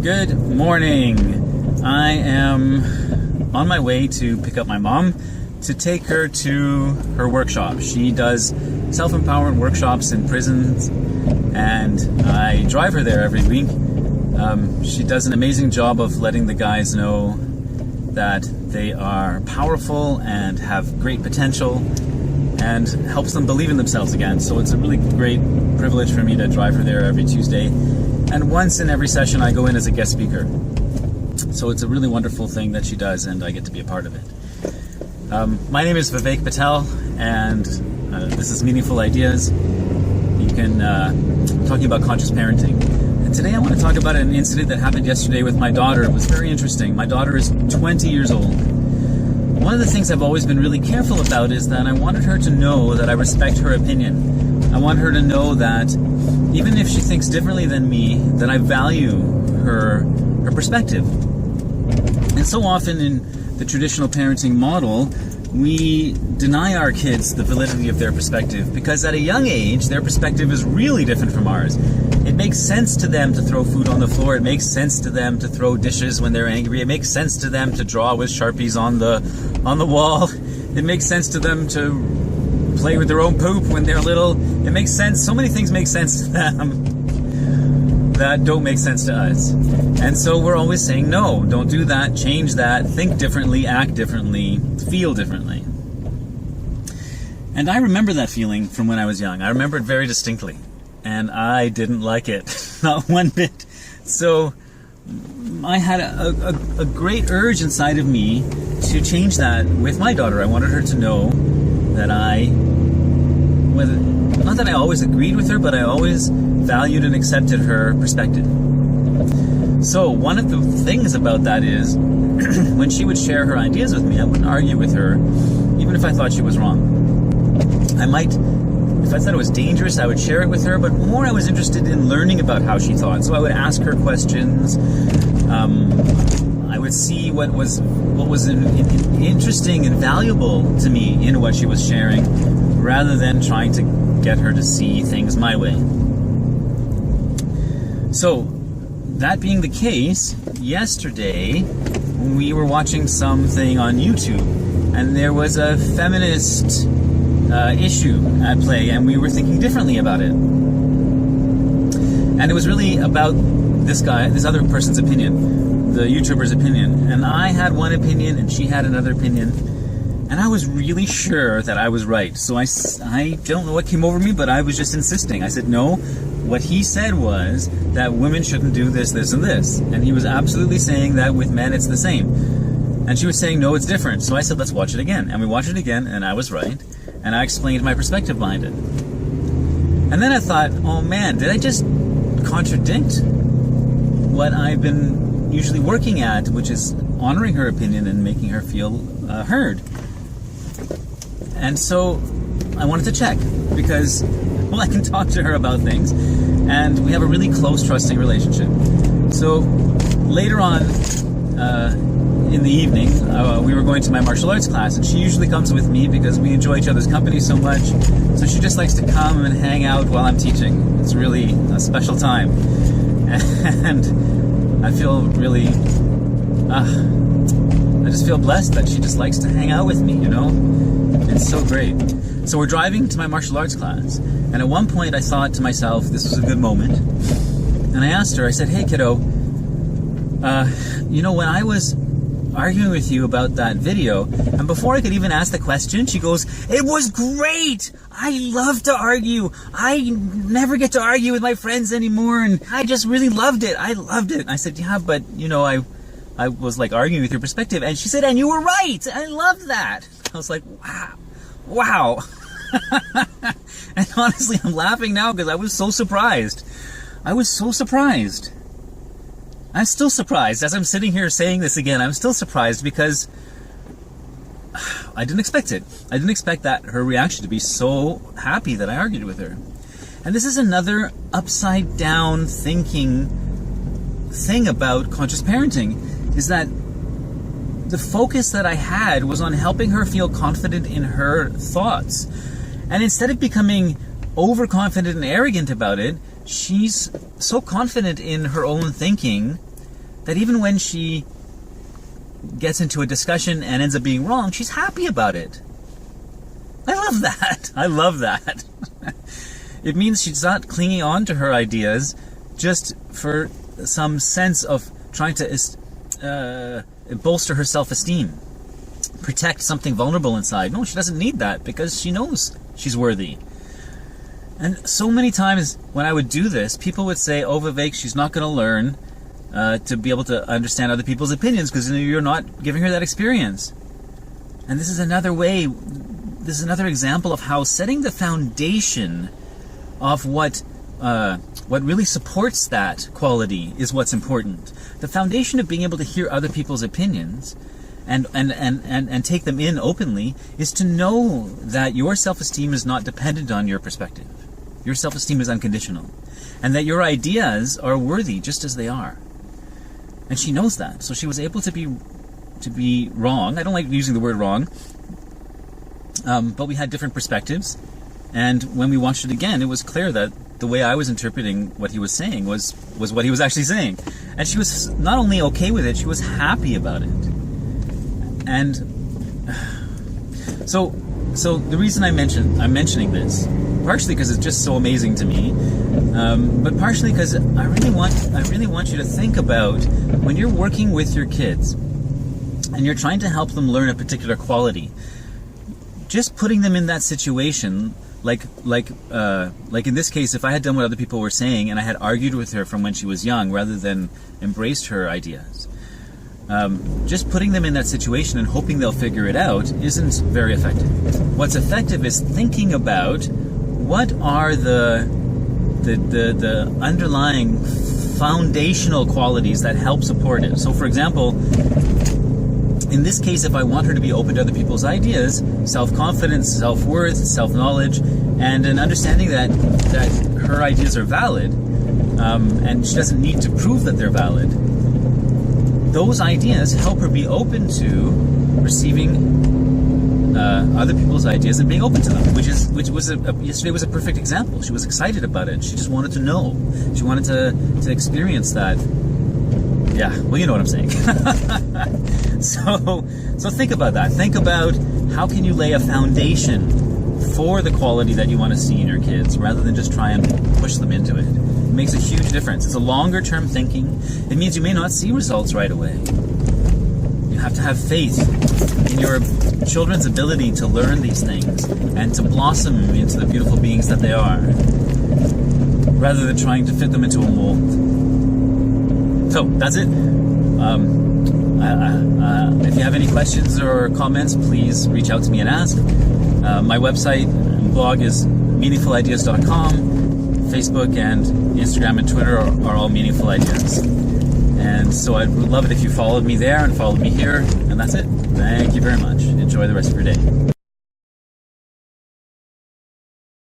Good morning. I am on my way to pick up my mom to take her to her workshop. She does self-empowerment workshops in prisons, and I drive her there every week. She does an amazing job of letting the guys know that they are powerful and have great potential, and helps them believe in themselves again. So it's a really great privilege for me to drive her there every Tuesday. And once in every session I go in as a guest speaker. So it's a really wonderful thing that she does, and I get to be a part of it. My name is Vivek Patel, and this is Meaningful Ideas. You can talking about conscious parenting. And today I want to talk about an incident that happened yesterday with my daughter. It was very interesting. My daughter is 20 years old. One of the things I've always been really careful about is that I wanted her to know that I respect her opinion. I want her to know that even if she thinks differently than me, that I value her perspective. And so often in the traditional parenting model, we deny our kids the validity of their perspective because at a young age, their perspective is really different from ours. It makes sense to them to throw food on the floor. It makes sense to them to throw dishes when they're angry. It makes sense to them to draw with Sharpies on the wall. It makes sense to them to play with their own poop when they're little. It makes sense. So many things make sense to them that don't make sense to us. And so we're always saying, no, don't do that, change that, think differently, act differently, feel differently. And I remember that feeling from when I was young. I remember it very distinctly. And I didn't like it, not one bit. So I had a great urge inside of me to change that with my daughter. I wanted her to know that not that I always agreed with her, but I always valued and accepted her perspective. So one of the things about that is when she would share her ideas with me, I wouldn't argue with her, even if I thought she was wrong. If I thought it was dangerous, I would share it with her, but more I was interested in learning about how she thought. So I would ask her questions. I would see what was interesting and valuable to me in what she was sharing, rather than trying to get her to see things my way. So, that being the case, yesterday we were watching something on YouTube, and there was a feminist issue at play, and we were thinking differently about it. And it was really about this other person's opinion, the YouTuber's opinion. And I had one opinion, and she had another opinion. And I was really sure that I was right. So I don't know what came over me, but I was just insisting. I said, no, what he said was that women shouldn't do this, this, and this. And he was absolutely saying that with men it's the same. And she was saying, no, it's different. So I said, let's watch it again. And we watched it again, and I was right. And I explained my perspective behind it. And then I thought, oh man, did I just contradict what I've been usually working at, which is honoring her opinion and making her feel heard? And so I wanted to check because, well, I can talk to her about things, and we have a really close, trusting relationship. So later on in the evening, we were going to my martial arts class, and she usually comes with me because we enjoy each other's company so much. So she just likes to come and hang out while I'm teaching. It's really a special time. And I feel really, I just feel blessed that she just likes to hang out with me, you know? It's so great. So we're driving to my martial arts class, and at one point I thought to myself, this was a good moment. And I asked her, I said, hey kiddo, you know, when I was arguing with you about that video, and before I could even ask the question, she goes, it was great! I love to argue. I never get to argue with my friends anymore, and I just really loved it. I loved it. I said, yeah, but, you know, I was like arguing with your perspective. And she said, and you were right. I loved that. I was like, wow. And honestly, I'm laughing now because I was so surprised. I'm still surprised as I'm sitting here saying this again. I'm still surprised because I didn't expect it. I didn't expect that her reaction to be so happy that I argued with her. And this is another upside down thinking thing about conscious parenting, is that the focus that I had was on helping her feel confident in her thoughts. And instead of becoming overconfident and arrogant about it, she's so confident in her own thinking that even when she gets into a discussion and ends up being wrong, she's happy about it. I love that. I love that. It means she's not clinging on to her ideas just for some sense of trying to bolster her self-esteem, protect something vulnerable inside. No, she doesn't need that because she knows she's worthy. And so many times when I would do this, people would say, oh, Vivek, she's not going to learn to be able to understand other people's opinions because you're not giving her that experience. And this is another way, this is another example of how setting the foundation of what really supports that quality is what's important. The foundation of being able to hear other people's opinions and take them in openly is to know that your self-esteem is not dependent on your perspective. Your self-esteem is unconditional. And that your ideas are worthy just as they are. And she knows that. So she was able to be wrong. I don't like using the word wrong. But we had different perspectives. And when we watched it again, it was clear that the way I was interpreting what he was saying was what he was actually saying. And she was not only okay with it, she was happy about it. And so the reason I'm mentioning this, partially because it's just so amazing to me, but partially because I really want you to think about when you're working with your kids and you're trying to help them learn a particular quality, just putting them in that situation, like in this case, if I had done what other people were saying and I had argued with her from when she was young rather than embraced her ideas, just putting them in that situation and hoping they'll figure it out isn't very effective. What's effective is thinking about what are the underlying foundational qualities that help support it. So, for example, in this case, if I want her to be open to other people's ideas, self-confidence, self-worth, self-knowledge, and an understanding that her ideas are valid, and she doesn't need to prove that they're valid, those ideas help her be open to receiving other people's ideas and being open to them, which was yesterday was a perfect example. She was excited about it. She just wanted to know. She wanted to experience that. Yeah, well, you know what I'm saying. So think about that. Think about how can you lay a foundation for the quality that you want to see in your kids rather than just try and push them into it. It makes a huge difference. It's a longer term thinking. It means you may not see results right away. You have to have faith in your children's ability to learn these things and to blossom into the beautiful beings that they are, rather than trying to fit them into a mold. So that's it. If you have any questions or comments, please reach out to me and ask. My website and blog is meaningfulideas.com. Facebook and Instagram and Twitter are all Meaningful Ideas. And so I'd love it if you followed me there and followed me here. And that's it. Thank you very much. Enjoy the rest of your day.